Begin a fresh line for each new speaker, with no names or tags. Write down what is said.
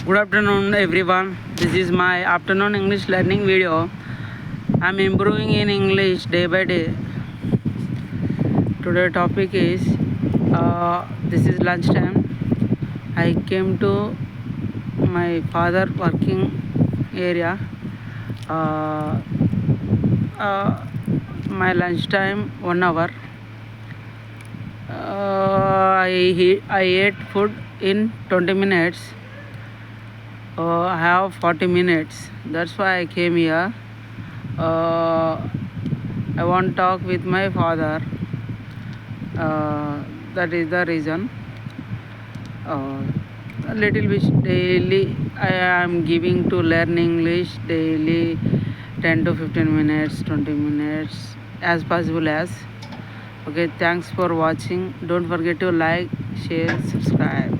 Good afternoon everyone. This is my afternoon English learning video. I'm improving in English day by day. Today topic is this is lunchtime. I came to my father working area. Uh, my lunchtime 1 hour. I ate food in 20 minutes. I have 40 minutes. That's why I came here. I want to talk with my father. That is the reason. A little bit daily I am giving to learn English daily 10 to 15 minutes, 20 minutes as possible as. Okay, thanks for watching. Don't forget to like, share, subscribe.